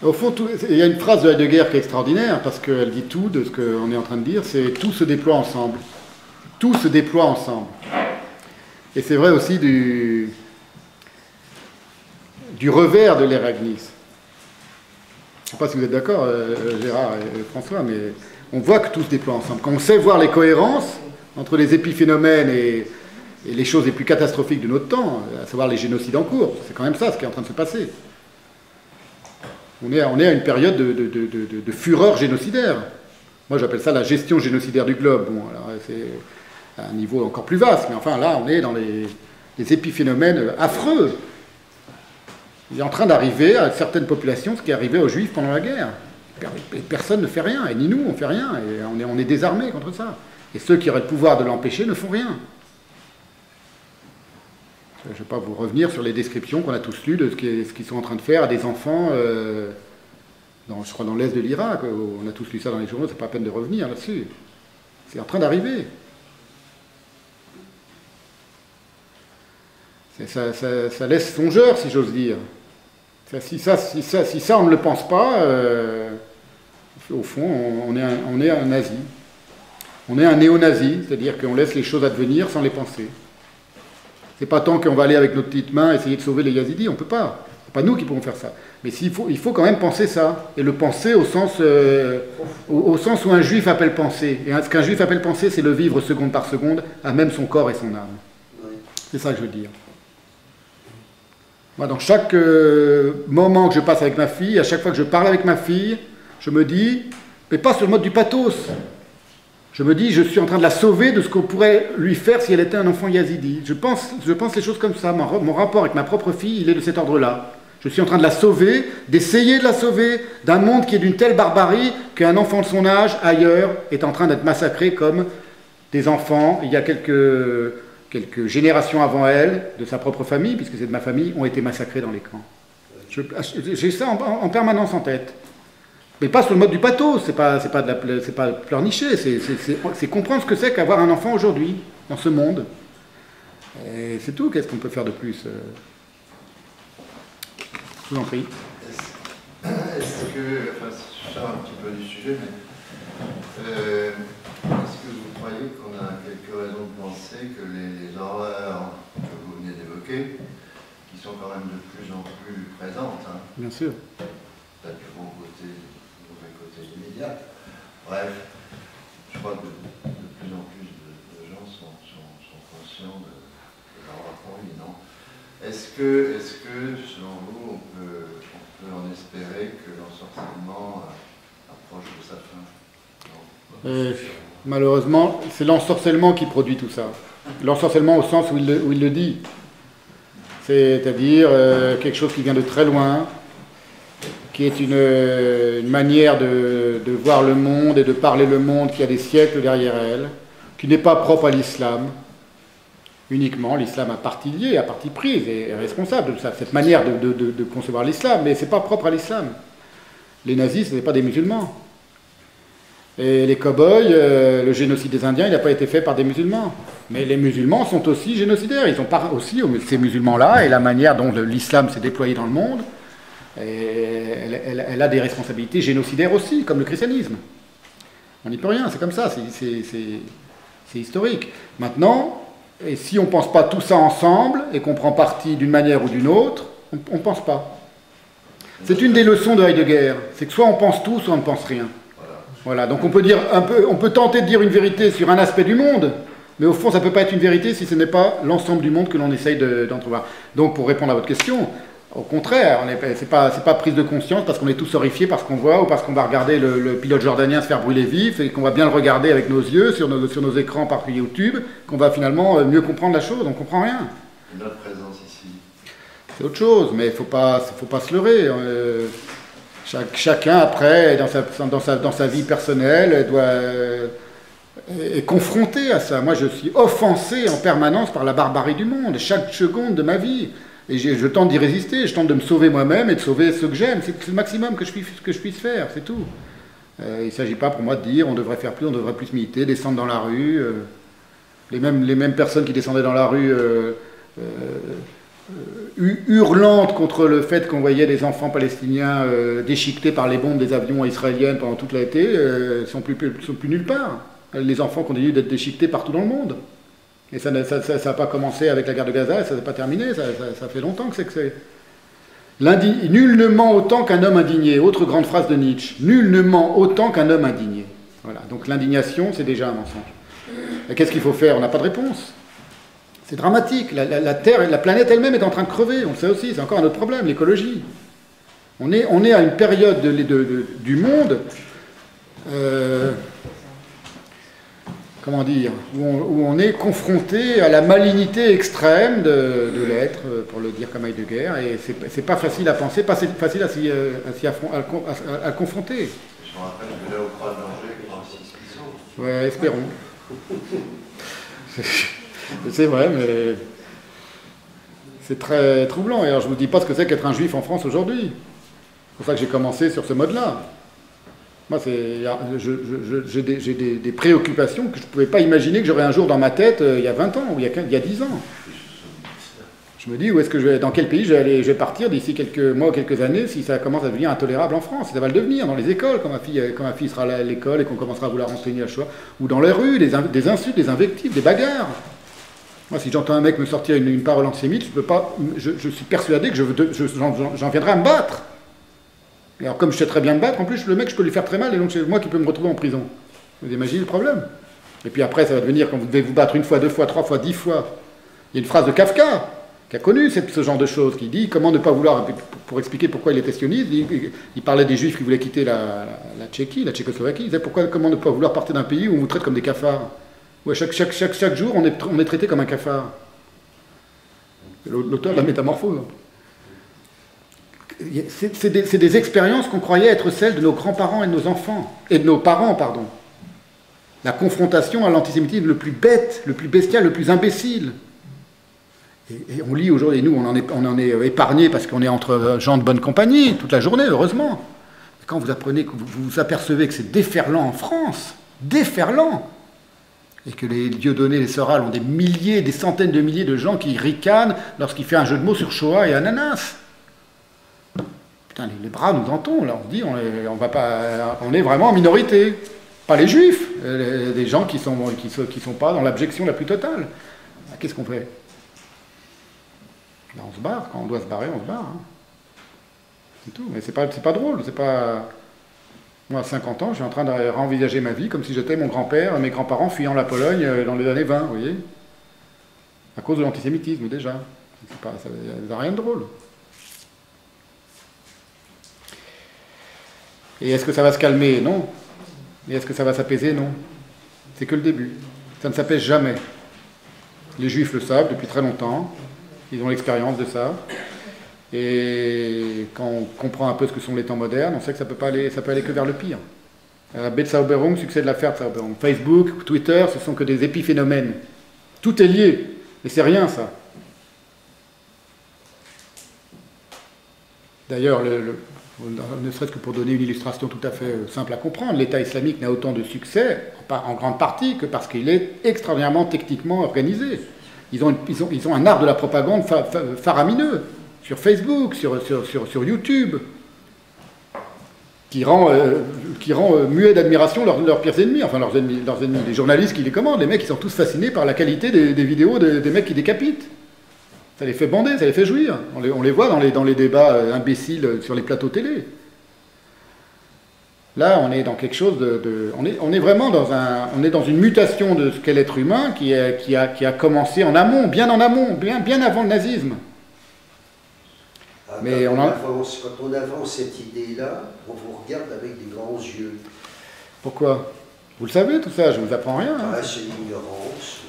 Au fond, il y a une phrase de Heidegger qui est extraordinaire, parce qu'elle dit tout de ce qu'on est en train de dire, c'est tout se déploie ensemble. Tout se déploie ensemble. Et c'est vrai aussi du revers de l'Eragnis. Je ne sais pas si vous êtes d'accord, Gérard et François, mais on voit que tout se déploie ensemble. Quand on sait voir les cohérences entre les épiphénomènes et les choses les plus catastrophiques de notre temps, à savoir les génocides en cours, c'est quand même ça ce qui est en train de se passer. On est à une période de fureur génocidaire. Moi, j'appelle ça la gestion génocidaire du globe. Bon, alors c'est à un niveau encore plus vaste, mais enfin, là, on est dans les épiphénomènes affreux. Il est en train d'arriver à certaines populations ce qui est arrivé aux Juifs pendant la guerre. Et personne ne fait rien, et ni nous, on ne fait rien, et on est désarmés contre ça. Et ceux qui auraient le pouvoir de l'empêcher ne font rien. Je ne vais pas vous revenir sur les descriptions qu'on a tous lues de ce qu'ils sont en train de faire à des enfants, je crois dans l'est de l'Irak. On a tous lu ça dans les journaux, c'est pas la peine de revenir là-dessus. C'est en train d'arriver. Ça laisse songeur, si j'ose dire. Si ça, on ne le pense pas, au fond, on est un nazi. On est un néo-nazi, c'est-à-dire qu'on laisse les choses advenir sans les penser. C'est pas tant qu'on va aller avec notre petite main essayer de sauver les Yazidis, on ne peut pas. C'est pas nous qui pouvons faire ça. Mais il faut quand même penser ça. Et le penser au sens où un juif appelle penser. Et ce qu'un juif appelle penser, c'est le vivre seconde par seconde, à même son corps et son âme. C'est ça que je veux dire. Moi, dans chaque moment que je passe avec ma fille, à chaque fois que je parle avec ma fille, je me dis, mais pas sur le mode du pathos. Je me dis, je suis en train de la sauver de ce qu'on pourrait lui faire si elle était un enfant yazidi. Je pense les choses comme ça. Mon rapport avec ma propre fille, il est de cet ordre-là. Je suis en train de la sauver, d'essayer de la sauver d'un monde qui est d'une telle barbarie qu'un enfant de son âge, ailleurs, est en train d'être massacré comme des enfants, il y a quelques générations avant elle, de sa propre famille, puisque c'est de ma famille, ont été massacrés dans les camps. J'ai ça en permanence en tête. Mais pas sur le mode du pathos, c'est pas pleurnicher, c'est comprendre ce que c'est qu'avoir un enfant aujourd'hui, dans ce monde. Et c'est tout, qu'est-ce qu'on peut faire de plus Je vous en prie. Est-ce que, enfin, je sors un petit peu du sujet, mais est-ce que vous croyez qu'on a quelques raisons de penser que les horreurs que vous venez d'évoquer, qui sont quand même de plus en plus présentes, hein, bien sûr, peut-être du bon côté, du mauvais côté immédiat, bref, je crois que de plus en plus de gens sont conscients de leur rapport, non? Est-ce que, selon vous, on peut en espérer que l'ensorcellement approche de sa fin? Malheureusement, c'est l'ensorcellement qui produit tout ça. L'ensorcellement au sens où il le dit. C'est-à-dire quelque chose qui vient de très loin, qui est une manière de voir le monde et de parler le monde qui a des siècles derrière elle, qui n'est pas propre à l'islam. Uniquement, l'islam a partie liée, a partie prise et est responsable de ça, cette manière de concevoir l'islam, mais ce n'est pas propre à l'islam. Les nazis, ce n'est pas des musulmans. Et les cow-boys, le génocide des Indiens, il n'a pas été fait par des musulmans. Mais les musulmans sont aussi génocidaires, ils ont aussi, ces musulmans-là, et la manière dont l'islam s'est déployé dans le monde, elle a des responsabilités génocidaires aussi, comme le christianisme. On n'y peut rien, c'est comme ça, c'est historique. Maintenant, et si on ne pense pas tout ça ensemble, et qu'on prend parti d'une manière ou d'une autre, on ne pense pas. C'est une des leçons de Heidegger, c'est que soit on pense tout, soit on ne pense rien. Voilà, donc on peut tenter de dire une vérité sur un aspect du monde, mais au fond ça ne peut pas être une vérité si ce n'est pas l'ensemble du monde que l'on essaye d'entrevoir. Donc pour répondre à votre question, au contraire, c'est pas prise de conscience parce qu'on est tous horrifiés par ce qu'on voit ou parce qu'on va regarder le pilote jordanien se faire brûler vif et qu'on va bien le regarder avec nos yeux sur nos écrans par YouTube, qu'on va finalement mieux comprendre la chose, on ne comprend rien. Notre présence ici. C'est autre chose, mais il ne faut pas se leurrer. Chacun, après, dans sa vie personnelle, est confronté à ça. Moi, je suis offensé en permanence par la barbarie du monde, chaque seconde de ma vie. Et je tente d'y résister, je tente de me sauver moi-même et de sauver ceux que j'aime. C'est le maximum que je puisse faire, c'est tout. Il ne s'agit pas pour moi de dire on devrait faire plus, on devrait plus militer, descendre dans la rue. Les mêmes personnes qui descendaient dans la rue hurlante contre le fait qu'on voyait des enfants palestiniens déchiquetés par les bombes des avions israéliennes pendant toute l'été, sont plus nulle part. Les enfants continuent d'être déchiquetés partout dans le monde. Et ça n'a pas commencé avec la guerre de Gaza, ça n'a pas terminé, ça fait longtemps que c'est... Nul ne ment autant qu'un homme indigné. Autre grande phrase de Nietzsche. Nul ne ment autant qu'un homme indigné. Voilà. Donc l'indignation, c'est déjà un mensonge. Et qu'est-ce qu'il faut faire? On n'a pas de réponse. C'est dramatique. La Terre, la planète elle-même est en train de crever. On le sait aussi. C'est encore un autre problème, l'écologie. On est à une période du monde... comment dire, où on est confronté à la malignité extrême de l'être, pour le dire comme Heidegger, et c'est pas facile à penser, pas facile à confronter. Je me rappelle que là, au croix de danger, Francis Piso. Ouais, espérons. C'est vrai, mais c'est très troublant. Et alors, je vous dis pas ce que c'est qu'être un juif en France aujourd'hui. C'est pour ça que j'ai commencé sur ce mode-là. Moi, j'ai des préoccupations que je ne pouvais pas imaginer que j'aurais un jour dans ma tête il y a 20 ans ou il y a 10 ans. Je me dis, dans quel pays je vais partir d'ici quelques mois ou quelques années si ça commence à devenir intolérable en France. Ça va le devenir dans les écoles, quand ma fille sera à l'école et qu'on commencera à vouloir enseigner la Shoah. Ou dans les rues, des insultes, des invectives, des bagarres. Moi, si j'entends un mec me sortir une parole antisémite, je suis persuadé que j'en viendrai à me battre. Et alors, comme je sais très bien me battre, en plus, le mec, je peux lui faire très mal, et donc c'est moi qui peux me retrouver en prison. Vous imaginez le problème? Et puis après, ça va devenir, quand vous devez vous battre une fois, deux fois, trois fois, 10 fois. Il y a une phrase de Kafka, qui a connu ce genre de choses, qui dit comment ne pas vouloir, pour expliquer pourquoi il était sioniste, il parlait des juifs qui voulaient quitter la Tchéquie, la Tchécoslovaquie, il disait comment ne pas vouloir partir d'un pays où on vous traite comme des cafards. Où chaque jour, on est traité comme un cafard. L'auteur de la Métamorphose. C'est des expériences qu'on croyait être celles de nos grands-parents et de nos enfants, et de nos parents, pardon. La confrontation à l'antisémitisme le plus bête, le plus bestial, le plus imbécile. Et on lit aujourd'hui, nous, on en est épargnés parce qu'on est entre gens de bonne compagnie toute la journée, heureusement. Et quand vous apprenez, que vous apercevez que c'est déferlant en France, déferlant, et que les Dieudonné, les Soral ont des milliers, des centaines de milliers de gens qui ricanent lorsqu'il fait un jeu de mots sur Shoah et ananas. Putain, les bras nous en tombent, là, on se dit, on est vraiment en minorité. Pas les juifs, des gens qui sont pas dans l'abjection la plus totale. Qu'est-ce qu'on fait? Là, on se barre, quand on doit se barrer, on se barre. Hein. C'est tout, mais c'est pas drôle, c'est pas... Moi, à 50 ans, je suis en train de réenvisager ma vie comme si j'étais mon grand-père, mes grands-parents fuyant la Pologne dans les années 20, vous voyez? À cause de l'antisémitisme, déjà. Ça n'a rien de drôle. Et est-ce que ça va se calmer? Non. Et est-ce que ça va s'apaiser? Non. C'est que le début. Ça ne s'apaise jamais. Les Juifs le savent depuis très longtemps. Ils ont l'expérience de ça. Et quand on comprend un peu ce que sont les temps modernes, on sait que ça peut aller que vers le pire. La Weltzauberung succède la Verzauberung. Facebook, Twitter, ce sont que des épiphénomènes. Tout est lié. Et c'est rien, ça. D'ailleurs, ne serait-ce que pour donner une illustration tout à fait simple à comprendre, l'État islamique n'a autant de succès, en grande partie, que parce qu'il est extraordinairement techniquement organisé. Ils ont un art de la propagande faramineux, sur Facebook, sur YouTube, qui rend muet d'admiration leurs pires ennemis, enfin leurs ennemis, les journalistes qui les commandent, les mecs, ils sont tous fascinés par la qualité des vidéos des mecs qui décapitent. Ça les fait bander, ça les fait jouir. On les voit dans les débats imbéciles sur les plateaux télé. Là, on est dans quelque chose on est vraiment dans une mutation de ce qu'est l'être humain qui a commencé en amont, bien avant le nazisme. Mais quand on avance cette idée-là, on vous regarde avec des grands yeux. Pourquoi? Vous le savez tout ça, je ne vous apprends rien. Hein. Ah, c'est l'ignorance.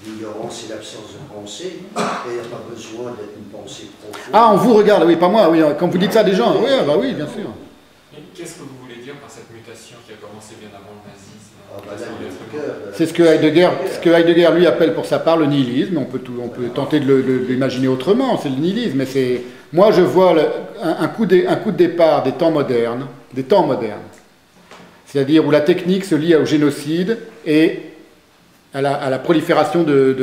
L'ignorance, c'est l'absence de pensée. Et il n'y a pas besoin d'être une pensée profonde. Ah, on vous regarde, oui, pas moi. Oui, quand vous dites ça des gens, oui, bah oui, bien sûr. Qu'est-ce que vous voulez dire par cette mutation qui a commencé bien avant le nazisme? Ah, bah là, c'est ce que Heidegger, lui, appelle pour sa part le nihilisme. On peut tenter de l'imaginer autrement, c'est le nihilisme. Mais moi, je vois un coup de départ des temps modernes. C'est-à-dire où la technique se lie au génocide et à la prolifération de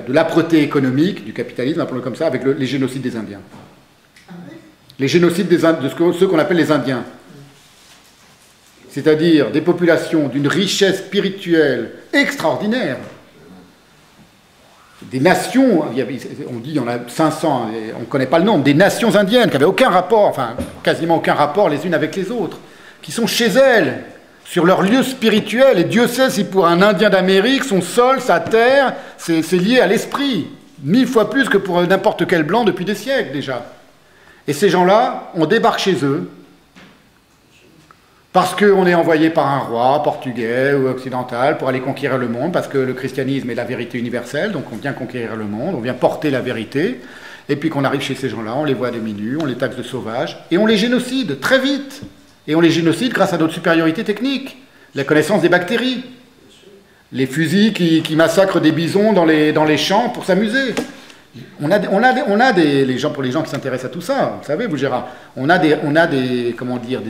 l'âpreté économique, du capitalisme, appelons-le comme ça, avec les génocides des Indiens. Les génocides de ceux qu'on appelle les Indiens. C'est-à-dire des populations d'une richesse spirituelle extraordinaire. Des nations, on dit il y en a 500, on ne connaît pas le nombre, des nations indiennes qui n'avaient aucun rapport, enfin quasiment aucun rapport les unes avec les autres, qui sont chez elles, sur leur lieu spirituel, et Dieu sait si pour un Indien d'Amérique, son sol, sa terre, c'est lié à l'esprit, 1000 fois plus que pour n'importe quel blanc depuis des siècles déjà. Et ces gens-là, on débarque chez eux, parce qu'on est envoyé par un roi portugais ou occidental pour aller conquérir le monde, parce que le christianisme est la vérité universelle, donc on vient conquérir le monde, on vient porter la vérité, et puis qu'on arrive chez ces gens-là, on les voit à demi-nus, on les taxe de sauvages, et on les génocide très vite. Et on les génocide grâce à notre supériorité technique, la connaissance des bactéries, les fusils qui massacrent des bisons dans les champs pour s'amuser. On a des gens, pour les gens qui s'intéressent à tout ça, vous savez, vous Gérard, on a des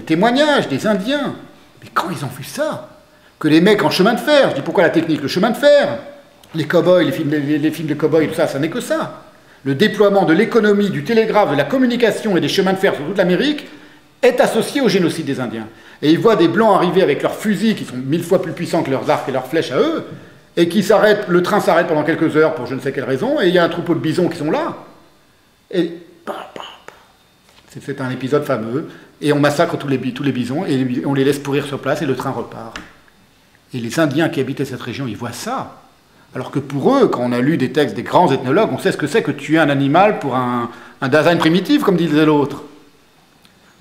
témoignages des Indiens. Mais quand ils ont vu ça, que les mecs en chemin de fer, je dis pourquoi la technique, le chemin de fer, les cow-boys, les films de cow-boys, tout ça, ça n'est que ça. Le déploiement de l'économie, du télégraphe, de la communication et des chemins de fer sur toute l'Amérique est associé au génocide des Indiens. Et ils voient des Blancs arriver avec leurs fusils, qui sont 1000 fois plus puissants que leurs arcs et leurs flèches à eux, et qui s'arrêtent, le train s'arrête pendant quelques heures pour je ne sais quelle raison, et il y a un troupeau de bisons qui sont là. Et c'est un épisode fameux, et on massacre tous les bisons, et on les laisse pourrir sur place, et le train repart. Et les Indiens qui habitaient cette région, ils voient ça. Alors que pour eux, quand on a lu des textes des grands ethnologues, on sait ce que c'est que tuer un animal pour un design primitif, comme disait l'autre.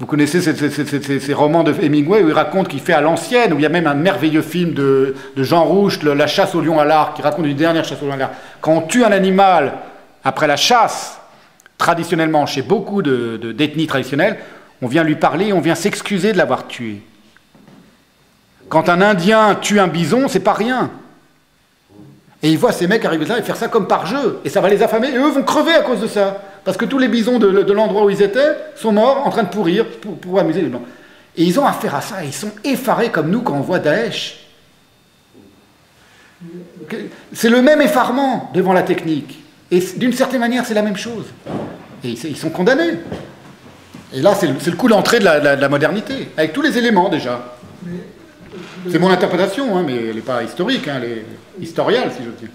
Vous connaissez ces romans de Hemingway où il raconte qu'il fait à l'ancienne, où il y a même un merveilleux film de Jean Rouche, La chasse au lion à l'arc, qui raconte une dernière chasse au lion à l'arc. Quand on tue un animal après la chasse, traditionnellement, chez beaucoup d'ethnies traditionnelles, on vient lui parler, on vient s'excuser de l'avoir tué. Quand un Indien tue un bison, c'est pas rien. Et ils voient ces mecs arriver là et faire ça comme par jeu. Et ça va les affamer, et eux vont crever à cause de ça. Parce que tous les bisons de l'endroit où ils étaient sont morts en train de pourrir pour amuser les Blancs. Et ils ont affaire à ça, et ils sont effarés comme nous quand on voit Daesh. C'est le même effarement devant la technique. Et d'une certaine manière, c'est la même chose. Et ils sont condamnés. Et là, c'est le coup d'entrée de la modernité, avec tous les éléments déjà. C'est mon interprétation, hein, mais elle n'est pas historique, hein, elle est historiale, si je veux dire.